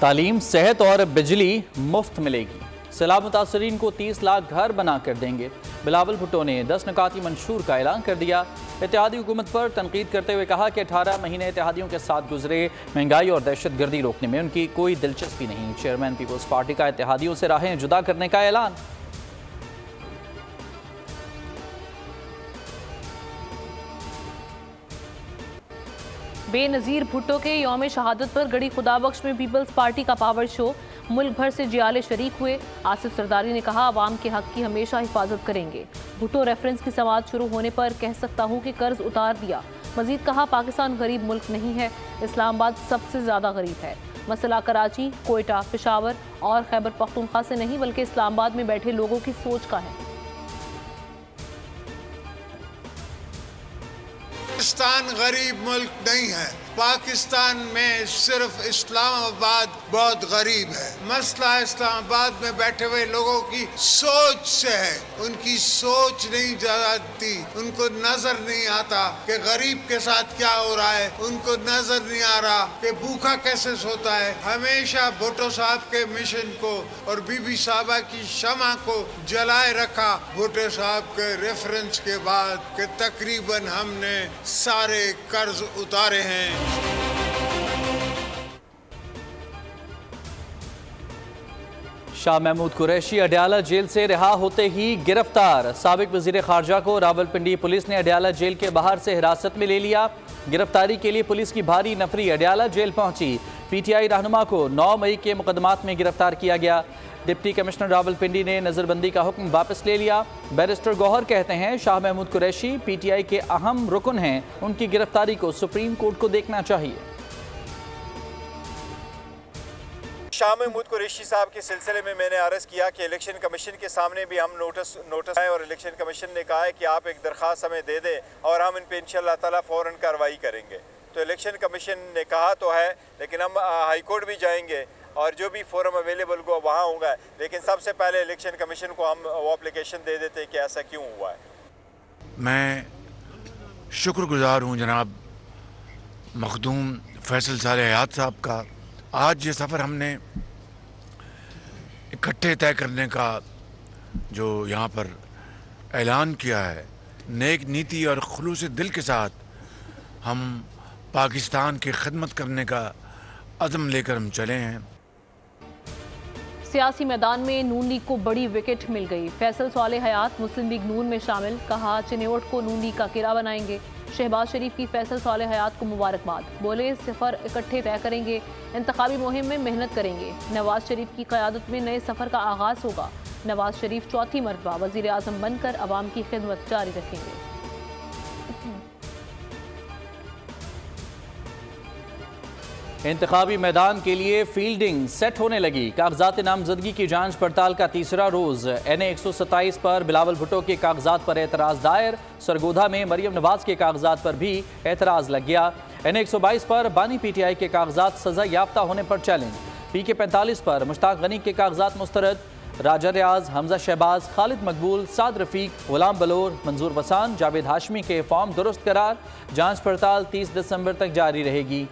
तालीम, सेहत और बिजली मुफ्त मिलेगी। सैलाब मुतासरीन को 30 लाख घर बना कर देंगे। बिलावल भुट्टो ने 10 निकाती मंशूर का ऐलान कर दिया। इत्तेहादी हुकूमत पर तनकीद करते हुए कहा कि 18 महीने इत्तेहादियों के साथ गुजरे, महंगाई और दहशतगर्दी रोकने में उनकी कोई दिलचस्पी नहीं। चेयरमैन पीपल्स पार्टी का इत्तेहादियों से राहें जुदा करने का ऐलान। बेनज़ीर भुट्टो के यौम शहादत पर गढ़ी खुदाबख्श में पीपल्स पार्टी का पावर शो। मुल्क भर से जियाले शरीक हुए। आसिफ सरदारी ने कहा, आवाम के हक की हमेशा हिफाजत करेंगे। भुट्टो रेफरेंस की समाअत शुरू होने पर कह सकता हूँ कि कर्ज उतार दिया। मजीद कहा, पाकिस्तान गरीब मुल्क नहीं है, इस्लामाबाद सबसे ज़्यादा गरीब है। मसला कराची, कोयटा, पेशावर और खैबर पख्तूनख्वा से नहीं बल्कि इस्लामाबाद में बैठे लोगों की सोच का है। पाकिस्तान गरीब मुल्क नहीं है। पाकिस्तान में सिर्फ इस्लामाबाद बहुत गरीब है। मसला इस्लामाबाद में बैठे हुए लोगों की सोच से है। उनकी सोच नहीं जाती, उनको नजर नहीं आता कि गरीब के साथ क्या हो रहा है। उनको नजर नहीं आ रहा कि भूखा कैसे सोता है। हमेशा भुट्टो साहब के मिशन को और बीबी साहबा की शमा को जलाए रखा। भुट्टो साहब के रेफरेंस के बाद कि तकरीबन हमने सारे कर्ज उतारे हैं। शाह महमूद कुरैशी अडयाला जेल से रिहा होते ही गिरफ्तार। साबिक वजीर खारजा को रावलपिंडी पुलिस ने अडयाला जेल के बाहर से हिरासत में ले लिया। गिरफ्तारी के लिए पुलिस की भारी नफरी अडयाला जेल पहुंची। पीटीआई रहनुमा को 9 मई के मुकदमात में गिरफ्तार किया गया। डिप्टी कमिश्नर रावलपिंडी ने नजरबंदी का हुक्म वापस ले लिया। बैरिस्टर गौहर कहते हैं, शाह महमूद कुरैशी पीटीआई के अहम रुकन हैं, उनकी गिरफ्तारी को सुप्रीम कोर्ट को देखना चाहिए। शाह महमूद कुरैशी साहब के सिलसिले में मैंने अर्ज़ किया कि इलेक्शन कमीशन के सामने भी हम नोटिस आए और इलेक्शन कमीशन ने कहा है कि आप एक दरख्वास्त हमें दे दें और हम इन पर इंशाअल्लाह ताला फ़ौरन कार्रवाई करेंगे। तो इलेक्शन कमीशन ने कहा तो है, लेकिन हम हाई कोर्ट भी जाएंगे और जो भी फोरम अवेलेबल को वहाँ होगा, लेकिन सबसे पहले इलेक्शन कमीशन को हम वो एप्लीकेशन दे देते कि ऐसा क्यों हुआ है। मैं शुक्रगुजार हूँ जनाब मखदूम फैसल साले हयात साहब का। आज ये सफ़र हमने इकट्ठे तय करने का जो यहाँ पर ऐलान किया है, नेक नीति और खुलूस दिल के साथ हम पाकिस्तान की खिदमत करने का अज़म लेकर हम चले हैं। सियासी मैदान में नून लीग को बड़ी विकेट मिल गई। फैसल साले हयात मुस्लिम लीग नून में शामिल। कहा, चिन्होट को नून लीग का किला बनाएंगे। शहबाज शरीफ की फैसल साले हयात को मुबारकबाद। बोले, सफ़र इकट्ठे तय करेंगे, इंतखाबी मुहिम में मेहनत करेंगे। नवाज शरीफ की क़यादत में नए सफ़र का आगाज़ होगा। नवाज शरीफ चौथी मरतबा वज़ीर आज़म बनकर अवाम की खिदमत जारी रखेंगे। इंतखाबी मैदान के लिए फील्डिंग सेट होने लगी। कागजात नामजदगी की जांच पड़ताल का तीसरा रोज। NA 127 पर बिलावल भुट्टो के कागजात पर एतराज़ दायर। सरगोधा में मरियम नवाज के कागजात पर भी एतराज़ लग गया। NA 122 पर बानी PTI के कागजात सजा याफ्ता होने पर चैलेंज। PK 45 पर मुश्ताक गनी के कागजात मुस्तरद। राजा रियाज, हमजा शहबाज, खालिद मकबूल, साद रफीक, गुलाम बलोर, मंजूर वसान, जावेद हाशमी के फॉर्म दुरुस्त करार। जाँच पड़ताल 30 दिसंबर तक जारी रहेगी।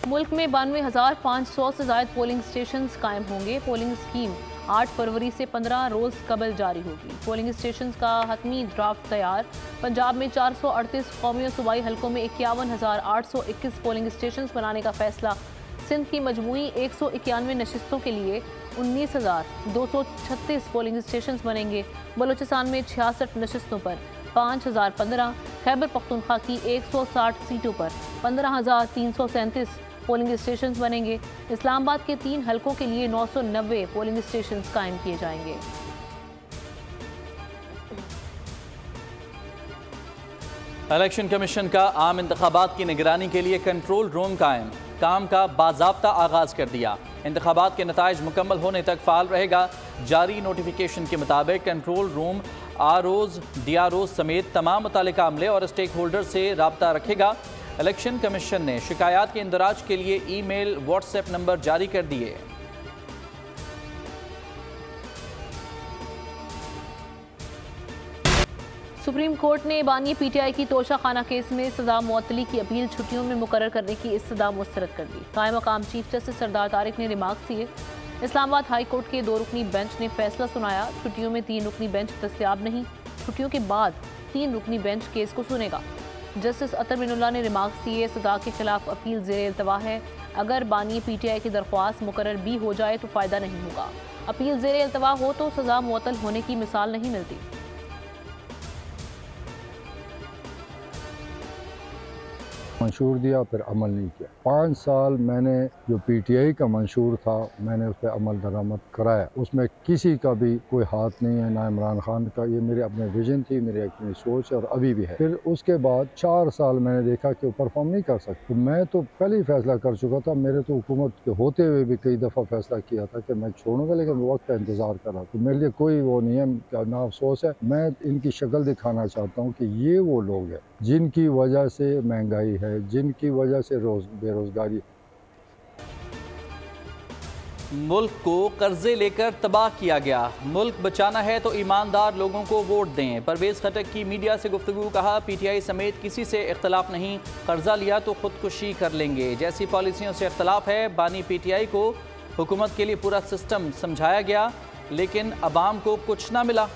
मुल्क में 92,500 से ज़ायद पोलिंग स्टेशन कायम होंगे। पोलिंग स्कीम 8 फरवरी से 15 रोज़ कबल जारी होगी। पोलिंग स्टेशन का हतमी ड्राफ्ट तैयार। पंजाब में 438 कौमी और सूबाई हलकों में 51,821 पोलिंग स्टेशन बनाने का फैसला। सिंध की मजमूई 191 नशिस्तों के लिए 19,236 पोलिंग स्टेशन बनेंगे। बलूचिस्तान में 66 नशिस्तों पर 5,015। खैबर पख्तूनख्वा की 160 सीटों पर 15,337 पोलिंग स्टेशन बनेंगे। इस्लामाबाद के 3 हलकों के लिए 990 पोलिंग स्टेशन कायम किए जाएंगे। इलेक्शन कमीशन का आम इंतखाबात की निगरानी के लिए कंट्रोल रूम कायम। काम का बाज़ाब्ता आगाज़ कर दिया। इंतखाबात के नताइज मुकम्मल होने तक फ़ाल रहेगा। जारी नोटिफिकेशन के मुताबिक कंट्रोल रूम ROs, DROs समेत तमाम मुतालिका अमले और स्टेक होल्डर से रब्ता रखेगा। इलेक्शन कमीशन ने शिकायत के इंदराज के लिए ईमेल, व्हाट्सएप नंबर जारी कर दिए। सुप्रीम कोर्ट ने बानी पीटीआई की तोशा खाना केस में सजा मुअत्तली की अपील छुट्टियों में मुकर्रर करने की इस्तदा मुस्तरद कर दी। कायम मकाम चीफ जस्टिस सरदार तारिक ने रिमार्क्स दिए। इस्लामाबाद हाई कोर्ट के 2 रुकनी बेंच ने फैसला सुनाया। छुट्टियों में 3 रुकनी बेंच दस्तयाब नहीं। छुट्टियों के बाद 3 रुकनी बेंच केस को सुनेगा। जस्टिस अतर मिनुल्लाह ने रिमार्क्स दिए, सजा के खिलाफ अपील ज़ेर इल्तवा है। अगर बानी पीटीआई की दरख्वास्त मुकर्रर भी हो जाए तो फ़ायदा नहीं होगा। अपील ज़ेर इल्तवा हो तो सजा मुअत्तल होने की मिसाल नहीं मिलती। मंशूर दिया, फिर अमल नहीं किया। 5 साल मैंने जो पीटीआई का मंशूर था मैंने उस पर अमल दरामद कराया। उसमें किसी का भी कोई हाथ नहीं है, ना इमरान खान का। ये मेरे अपने विजन थी, मेरी अपनी सोच और अभी भी है। फिर उसके बाद 4 साल मैंने देखा कि वो परफॉर्म नहीं कर सकते। तो मैं तो पहले ही फैसला कर चुका था। मेरे तो हुकूमत के होते हुए भी कई दफ़ा फैसला किया था कि मैं छोड़ूंगा, लेकिन वक्त का इंतज़ार कर रहा। तो मेरे लिए कोई वो नहीं है, ना अफसोस है। मैं इनकी शक्ल दिखाना चाहता हूँ कि ये वो लोग हैं जिनकी वजह से महंगाई है, जिनकी वजह से बेरोजगारी। मुल्क को कर्जे लेकर तबाह किया गया। मुल्क बचाना है तो ईमानदार लोगों को वोट दें। परवेज खटक की मीडिया से गुफ्तगू। कहा, पीटीआई समेत किसी से इख्तलाफ नहीं, कर्जा लिया तो खुदकुशी कर लेंगे जैसी पॉलिसियों से इख्तलाफ है। बानी पीटीआई को हुकूमत के लिए पूरा सिस्टम समझाया गया, लेकिन अवाम को कुछ ना मिला।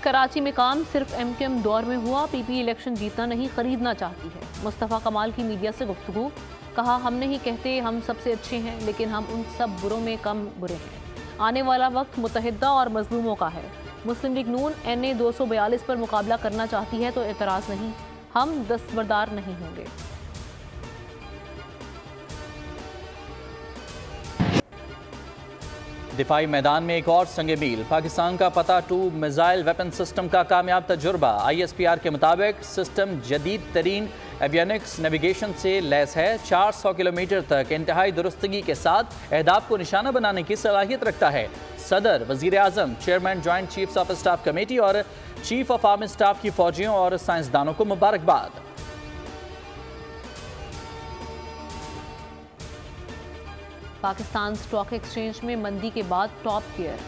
कराची में काम सिर्फ एमकेएम दौर में हुआ। पीपी इलेक्शन जीतना नहीं, खरीदना चाहती है। मुस्तफ़ा कमाल की मीडिया से गुफ्तगू। कहा, हम नहीं कहते हम सबसे अच्छे हैं, लेकिन हम उन सब बुरों में कम बुरे हैं। आने वाला वक्त मुतहिदा और मजलूमों का है। मुस्लिम लीग नून NA 242 पर मुकाबला करना चाहती है तो एतराज़ नहीं, हम दस्तबरदार नहीं होंगे। दिफाई मैदान में एक और संगे मील। पाकिस्तान का पता 2 मिसाइल वेपन सिस्टम का कामयाब तजुर्बा। ISPR के मुताबिक सिस्टम जदीद तरीन एवियोनिक्स नेविगेशन से लैस है। 400 किलोमीटर तक इंतहाई दुरुस्तगी के साथ अहदाफ को निशाना बनाने की सलाहियत रखता है। सदर, वजीर आजम, chairman joint chiefs of staff committee और चीफ ऑफ आर्मी स्टाफ की फौजियों और साइंसदानों को मुबारकबाद। पाकिस्तान स्टॉक एक्सचेंज में मंदी के बाद टॉप गियर।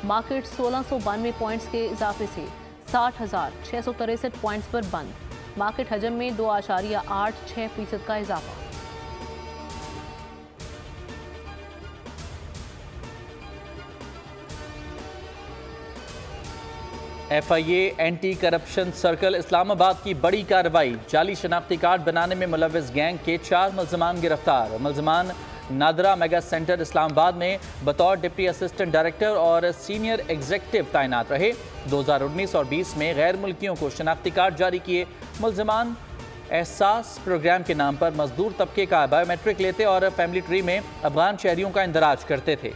मार्केट 1692 पॉइंट्स के इजाफे से 60,663 पॉइंट्स पर बंद। मार्केट हजम में 2.86% का इजाफा। FIA anti corruption circle Islamabad की बड़ी कार्रवाई। जाली शनाख्ती कार्ड बनाने में मुलव्विस गैंग के 4 मुल्ज़मान गिरफ्तार। मुल्ज़मान नादरा मेगा सेंटर इस्लामाबाद में बतौर डिप्टी असिस्टेंट डायरेक्टर और सीनियर एग्जीक्यूटिव तैनात रहे। 2019 और 20 में गैर मुल्कियों को शनाख्ती कार्ड जारी किए। मुल्ज़मान एहसास प्रोग्राम के नाम पर मजदूर तबके का बायोमेट्रिक लेते और फैमिली ट्री में अफगान शहरियों का इंदराज करते थे।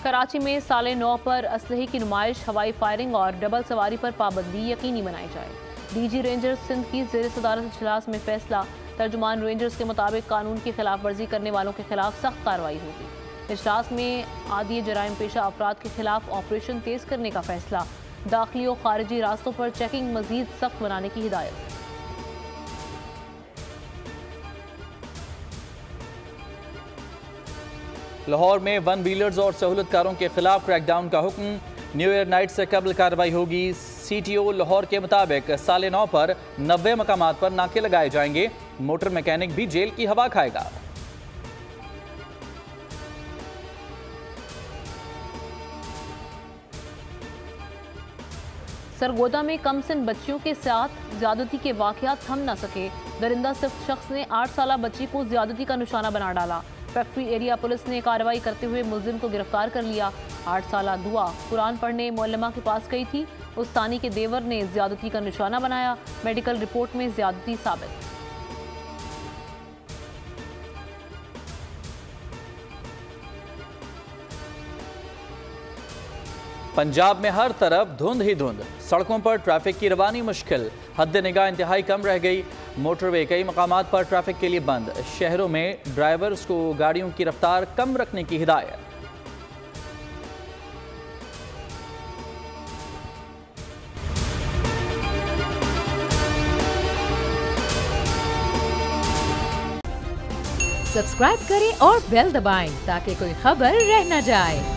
कराची में साले 9 पर असलहे की नुमाइश, हवाई फायरिंग और डबल सवारी पर पाबंदी यकीनी बनाई जाए। DG रेंजर्स सिंध की ज़ेर सदारत इजलास में फैसला। तर्जुमान रेंजर्स के मुताबिक कानून की खिलाफ वर्जी करने वालों के खिलाफ सख्त कार्रवाई होगी। इजलास में आदी जराइम पेशा अफराद के खिलाफ ऑपरेशन तेज करने का फैसला। दाखिली और खारिजी रास्तों पर चेकिंग मजीद सख्त बनाने की हिदायत। लाहौर में वन व्हीलर्स और सहूलतकारों के खिलाफ क्रैकडाउन का हुक्म। न्यू ईयर नाइट से कबल कार्रवाई होगी। CTO लाहौर के मुताबिक साले 9 पर 90 मकामात पर नाके लगाए जाएंगे। मोटर मैकेनिक भी जेल की हवा खाएगा। सरगोदा में कमसिन बच्चियों के साथ ज्यादती के वाकयात थम न सके। दरिंदा सिर्फ शख्स ने 8 साल बच्ची को ज्यादती का निशाना बना डाला। फैक्ट्री एरिया पुलिस ने कार्रवाई करते हुए मुलजिम को गिरफ्तार कर लिया। 8 साल दुआ कुरान पढ़ने मुअल्लिमा के पास गई थी। उस्तानी के देवर ने ज्यादती का निशाना बनाया। मेडिकल रिपोर्ट में ज्यादती साबित। पंजाब में हर तरफ धुंध ही धुंध। सड़कों पर ट्रैफिक की रवानी मुश्किल। हद निगाह इंतहाई कम रह गई। मोटरवे कई मकामात पर ट्रैफिक के लिए बंद। शहरों में ड्राइवर्स को गाड़ियों की रफ्तार कम रखने की हिदायत। सब्सक्राइब करें और बेल दबाएं ताकि कोई खबर रह न जाए।